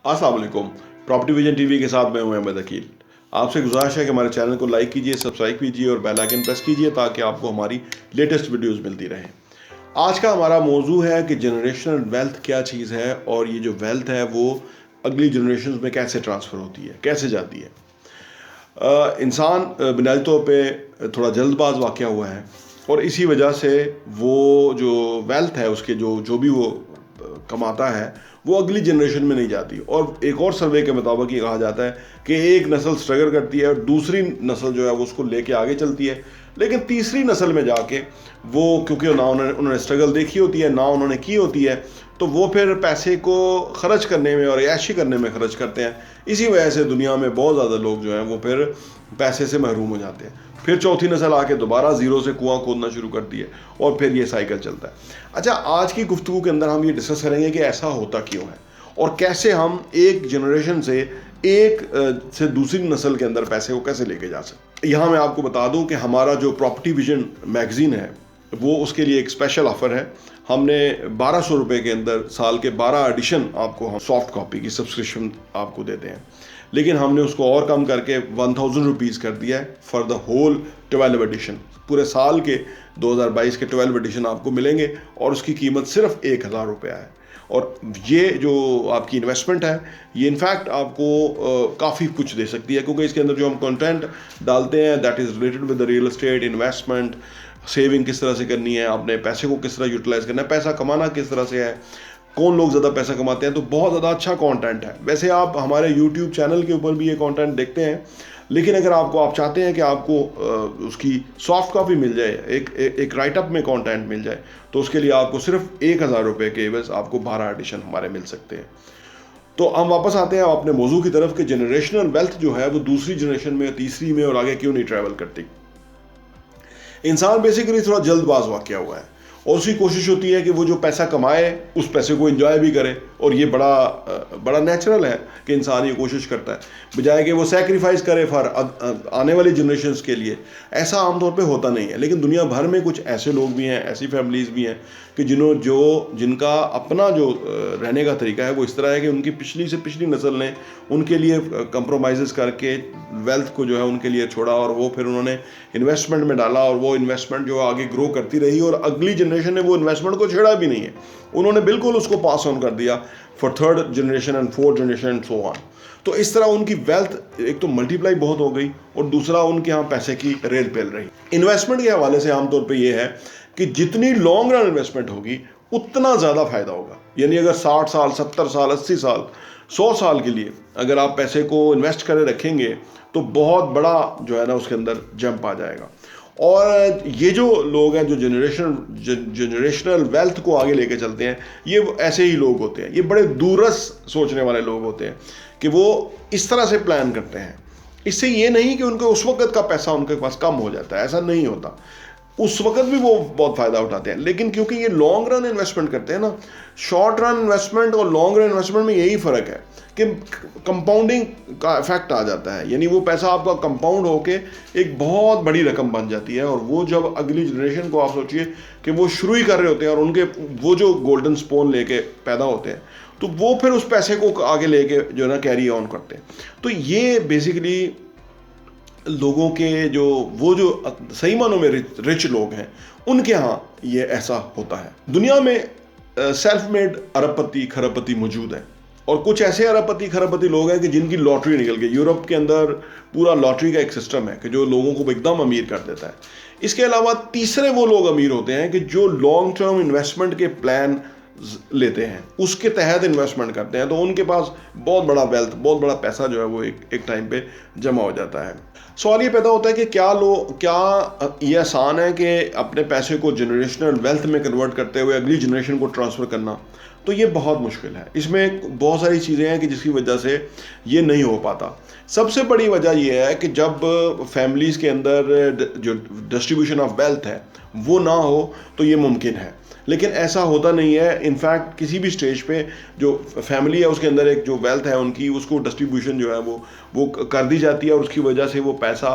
अस्सलाम वालेकुम। Property vision TV के साथ मैं हूं अहमद अकील। आपसे गुजारिश है कि हमारे चैनल को लाइक कीजिए, सब्सक्राइब कीजिए और बेल आइकन प्रेस कीजिए ताकि आपको हमारी लेटेस्ट वीडियोस मिलती रहें। आज का हमारा मौजू है कि जनरेशनल वेल्थ क्या चीज़ है और ये जो वेल्थ है वो अगली जनरेशन में कैसे ट्रांसफ़र होती है, कैसे जाती है। इंसान बुनियादी तौर पे थोड़ा जल्दबाज वाक़या हुआ है और इसी वजह से वो जो वेल्थ है उसके जो भी वो कमाता है वो अगली जनरेशन में नहीं जाती। और एक और सर्वे के मुताबिक ये कहा जाता है कि एक नस्ल स्ट्रगल करती है और दूसरी नस्ल जो है वो उसको लेके आगे चलती है, लेकिन तीसरी नस्ल में जाके वो क्योंकि ना उन्होंने स्ट्रगल देखी होती है ना उन्होंने की होती है, तो वो फिर पैसे को खर्च करने में और ऐशी करने में खर्च करते हैं। इसी वजह से दुनिया में बहुत ज़्यादा लोग जो हैं वो फिर पैसे से महरूम हो जाते हैं। फिर चौथी नस्ल आके दोबारा ज़ीरो से कुआं खोदना शुरू करती है और फिर ये साइकिल चलता है। अच्छा, आज की गुफ्तगू के अंदर हम ये डिस्कस करेंगे कि ऐसा होता क्यों है और कैसे हम एक जनरेशन से दूसरी नस्ल के अंदर पैसे को कैसे लेके जा सकते। यहाँ मैं आपको बता दूं कि हमारा जो प्रॉपर्टी विजन मैगजीन है वो उसके लिए एक स्पेशल ऑफर है। हमने 1200 रुपये के अंदर साल के 12 एडिशन आपको हम सॉफ्ट कॉपी की सब्सक्रिप्शन आपको देते हैं, लेकिन हमने उसको और कम करके 1000 रुपीज़ कर दिया है फॉर द होल 12 एडिशन। पूरे साल के 2022 के 12 एडिशन आपको मिलेंगे और उसकी कीमत सिर्फ 1000 रुपया है। और ये जो आपकी इन्वेस्टमेंट है ये इनफैक्ट आपको काफ़ी कुछ दे सकती है, क्योंकि इसके अंदर जो हम कंटेंट डालते हैं that is related with the real estate, investment, saving किस तरह से करनी है, आपने पैसे को किस तरह यूटिलाइज करना है, पैसा कमाना किस तरह से है, कौन लोग ज़्यादा पैसा कमाते हैं, तो बहुत ज़्यादा अच्छा कंटेंट है। वैसे आप हमारे यूट्यूब चैनल के ऊपर भी ये कंटेंट देखते हैं, लेकिन अगर आप चाहते हैं कि आपको उसकी सॉफ्ट कॉपी मिल जाए, एक राइटअप में कंटेंट मिल जाए, तो उसके लिए आपको सिर्फ 1000 रुपये के एवज आपको 12 एडिशन हमारे मिल सकते हैं। तो हम वापस आते हैं अपने मौजू की तरफ कि जनरेशनल वेल्थ जो है वो दूसरी जनरेशन में, तीसरी में और आगे क्यों नहीं ट्रैवल करती। इंसान बेसिकली थोड़ा जल्दबाज वाक़या हुआ है और उसकी कोशिश होती है कि वो जो पैसा कमाए उस पैसे को एंजॉय भी करे, और ये बड़ा नेचुरल है कि इंसान ये कोशिश करता है बजाय कि वो सैक्रिफाइस करे फॉर आने वाली जनरेशन्स के लिए। ऐसा आमतौर पे होता नहीं है, लेकिन दुनिया भर में कुछ ऐसे लोग भी हैं, ऐसी फैमिलीज़ भी हैं कि जिनका अपना जो रहने का तरीका है वो इस तरह है कि उनकी पिछली से पिछली नस्ल ने उनके लिए कंप्रोमाइज़ करके वेल्थ को जो है उनके लिए छोड़ा और वो फिर उन्होंने इन्वेस्टमेंट में डाला और वो इन्वेस्टमेंट जो आगे ग्रो करती रही और अगली जनरेशन ने वो इन्वेस्टमेंट को छेड़ा भी नहीं है, उन्होंने बिल्कुल उसको पास ऑन कर दिया for third generation and fourth generation and so on. तो इस तरह उनकी वेल्थ एक तो मल्टीप्लाई बहुत हो गई और दूसरा उनके यहाँ पैसे की रेल पेल रही। इन्वेस्टमेंट के हवाले से आमतौर पे ये है कि जितनी लॉन्ग रन इन्वेस्टमेंट होगी उतना ज़्यादा फायदा होगा। यानी अगर 60 साल, 70 साल, 80 साल, 100 साल के लिए अगर आप पैसे को इन्वेस्ट करे रखेंगे तो बहुत बड़ा जो है ना उसके अंदर जंप आ जाएगा। और ये जो लोग हैं जो जनरेशनल वेल्थ को आगे लेके चलते हैं, ये ऐसे ही लोग होते हैं, ये बड़े दूरस सोचने वाले लोग होते हैं कि वो इस तरह से प्लान करते हैं। इससे ये नहीं कि उनके उस वक्त का पैसा उनके पास कम हो जाता है, ऐसा नहीं होता, उस वक्त भी वो बहुत फ़ायदा उठाते हैं। लेकिन क्योंकि ये लॉन्ग रन इन्वेस्टमेंट करते हैं ना, शॉर्ट रन इन्वेस्टमेंट और लॉन्ग रन इन्वेस्टमेंट में यही फ़र्क है कि कंपाउंडिंग का इफेक्ट आ जाता है। यानी वो पैसा आपका कंपाउंड होके एक बहुत बड़ी रकम बन जाती है और वो जब अगली जनरेशन को आप सोचिए कि वो शुरू ही कर रहे होते हैं और उनके वो जो गोल्डन स्पून लेके पैदा होते हैं, तो वो फिर उस पैसे को आगे लेके जो है ना कैरी ऑन करते हैं। तो ये बेसिकली लोगों के जो सही मानों में रिच लोग हैं उनके यहाँ ये ऐसा होता है। दुनिया में सेल्फ मेड अरबपति खरबपति मौजूद हैं और कुछ ऐसे अरबपति खरबपति लोग हैं कि जिनकी लॉटरी निकल गई। यूरोप के अंदर पूरा लॉटरी का एक सिस्टम है कि जो लोगों को एकदम अमीर कर देता है। इसके अलावा तीसरे वो लोग अमीर होते हैं कि जो लॉन्ग टर्म इन्वेस्टमेंट के प्लान लेते हैं, उसके तहत इन्वेस्टमेंट करते हैं, तो उनके पास बहुत बड़ा वेल्थ, बहुत बड़ा पैसा जो है वो एक टाइम पे जमा हो जाता है। सवाल ये पैदा होता है कि क्या ये आसान है कि अपने पैसे को जनरेशनल वेल्थ में कन्वर्ट करते हुए अगली जनरेशन को ट्रांसफ़र करना? तो ये बहुत मुश्किल है। इसमें बहुत सारी चीज़ें हैं कि जिसकी वजह से ये नहीं हो पाता। सबसे बड़ी वजह यह है कि जब फैमिलीज़ के अंदर जो डिस्ट्रीब्यूशन ऑफ वेल्थ है वो ना हो तो ये मुमकिन है, लेकिन ऐसा होता नहीं है। इनफैक्ट किसी भी स्टेज पे जो फैमिली है उसके अंदर एक जो वेल्थ है उनकी, उसको डिस्ट्रीब्यूशन जो है वो कर दी जाती है और उसकी वजह से वो पैसा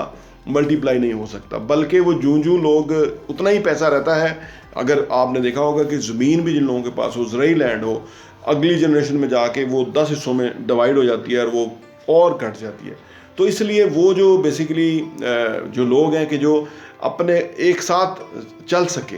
मल्टीप्लाई नहीं हो सकता, बल्कि वो जूं लोग उतना ही पैसा रहता है। अगर आपने देखा होगा कि ज़मीन भी जिन लोगों के पास हो, ज़रूरी लैंड हो, अगली जनरेशन में जाके वो 10 हिस्सों में डिवाइड हो जाती है और वो और घट जाती है। तो इसलिए वो जो बेसिकली जो लोग हैं कि जो अपने एक साथ चल सके,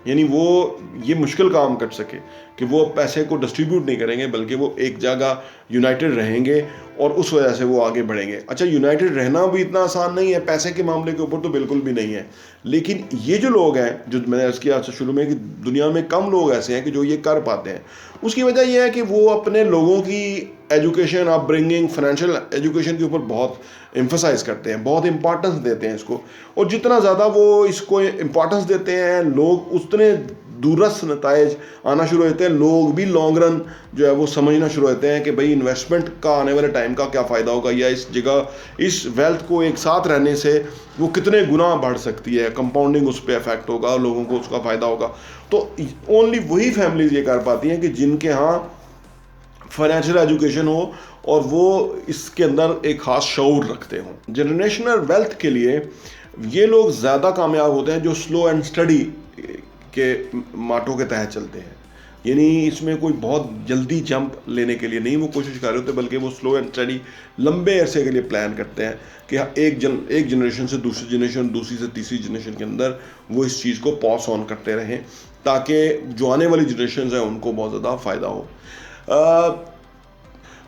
यानी वो ये मुश्किल काम कर सके कि वो पैसे को डिस्ट्रीब्यूट नहीं करेंगे बल्कि वो एक जगह यूनाइटेड रहेंगे और उस वजह से वो आगे बढ़ेंगे। अच्छा, यूनाइटेड रहना भी इतना आसान नहीं है, पैसे के मामले के ऊपर तो बिल्कुल भी नहीं है, लेकिन ये जो लोग हैं, जो मैंने अर्ज़ किया शुरू में कि दुनिया में कम लोग ऐसे हैं कि जो ये कर पाते हैं। उसकी वजह यह है कि वो अपने लोगों की एजुकेशन, अपब्रिंगिंग, फाइनेंशियल एजुकेशन के ऊपर बहुत एम्फसाइज करते हैं, बहुत इंपॉर्टेंस देते हैं इसको, और जितना ज़्यादा वो इसको इम्पॉर्टेंस देते हैं लोग उतने दूरस्थ नताइज आना शुरू होते हैं। लोग भी लॉन्ग रन जो है वो समझना शुरू होते हैं कि भाई इन्वेस्टमेंट का आने वाले टाइम का क्या फ़ायदा होगा, या इस जगह इस वेल्थ को एक साथ रहने से वो कितने गुना बढ़ सकती है, कंपाउंडिंग उस पर इफेक्ट होगा, लोगों को उसका फ़ायदा होगा। तो ओनली वही फैमिलीज ये कर पाती हैं कि जिनके यहाँ फाइनेंशियल एजुकेशन हो और वो इसके अंदर एक ख़ास शऊर रखते हों। जनरेशनल वेल्थ के लिए ये लोग ज़्यादा कामयाब होते हैं जो स्लो एंड स्टडी के माटों के तहत चलते हैं, यानी इसमें कोई बहुत जल्दी जंप लेने के लिए नहीं वो कोशिश कर रहे होते, बल्कि वो स्लो एंड स्टडी लंबे अरसे के लिए प्लान करते हैं कि एक जनरेशन से दूसरी जनरेशन, दूसरी से तीसरी जनरेशन के अंदर वो इस चीज़ को पास ऑन करते रहें ताकि जो आने वाली जनरेशन हैं उनको बहुत ज़्यादा फ़ायदा हो।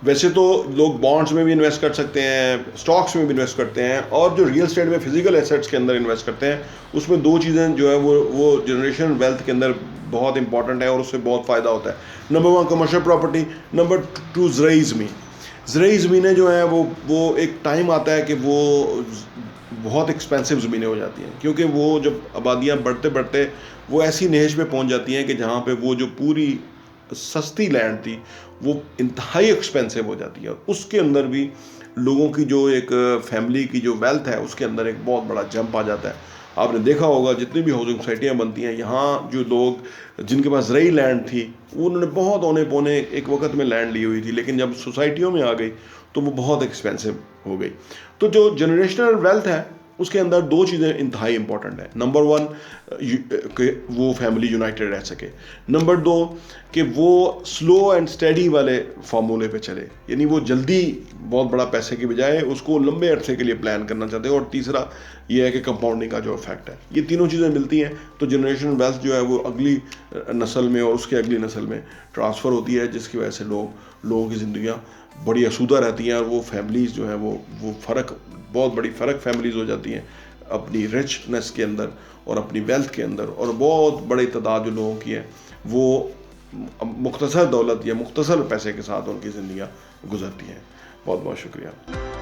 वैसे तो लोग बॉन्ड्स में भी इन्वेस्ट कर सकते हैं, स्टॉक्स में भी इन्वेस्ट करते हैं, और जो रियल एस्टेट में फिजिकल एसेट्स के अंदर इन्वेस्ट करते हैं, उसमें दो चीज़ें जो है वो जनरेशन वेल्थ के अंदर बहुत इंपॉर्टेंट है और उससे बहुत फ़ायदा होता है। नंबर 1 कमर्शियल प्रॉपर्टी, नंबर 2 ज़रई ज़मीन। ज़रई ज़मीनें जो हैं वो एक टाइम आता है कि वो बहुत एक्सपेंसिव ज़मीनें हो जाती हैं, क्योंकि वो जब आबादियाँ बढ़ते बढ़ते वो ऐसी नहेज पे पहुँच जाती हैं कि जहाँ पे वो जो पूरी सस्ती लैंड थी वो इंतहाई एक्सपेंसिव हो जाती है। उसके अंदर भी लोगों की जो एक फैमिली की जो वेल्थ है उसके अंदर एक बहुत बड़ा जंप आ जाता है। आपने देखा होगा जितनी भी हाउसिंग सोसाइटियाँ बनती हैं, यहाँ जो लोग जिनके पास ज़रई लैंड थी उन्होंने बहुत औने पौने एक वक्त में लैंड ली हुई थी, लेकिन जब सोसाइटियों में आ गई तो वो बहुत एक्सपेंसिव हो गई। तो जो जनरेशनल वेल्थ है उसके अंदर दो चीज़ें इंतहाई इंपॉर्टेंट है। नंबर 1 कि वो फैमिली यूनाइटेड रह सके, नंबर 2 कि वो स्लो एंड स्टेडी वाले फार्मूले पे चले, यानी वो जल्दी बहुत बड़ा पैसे की बजाय उसको लंबे अरसे के लिए प्लान करना चाहते हैं, और तीसरा ये है कि कंपाउंडिंग का जो इफेक्ट है। ये तीनों चीज़ें मिलती हैं तो जनरेशन वेल्थ जो है वो अगली नस्ल में और उसके अगली नस्ल में ट्रांसफ़र होती है, जिसकी वजह से लोगों की ज़िंदगियाँ बड़ी आसूदा रहती हैं, और वो फैमिलीज़ जो है वो बहुत बड़ी फ़र्क फैमिलीज़ हो जाती हैं अपनी रिचनेस के अंदर और अपनी वेल्थ के अंदर, और बहुत बड़ी तादाद जो लोगों की है वो मुख्तसर दौलत या मुख्तसर पैसे के साथ उनकी ज़िंदगियाँ गुजरती हैं। बहुत बहुत शुक्रिया।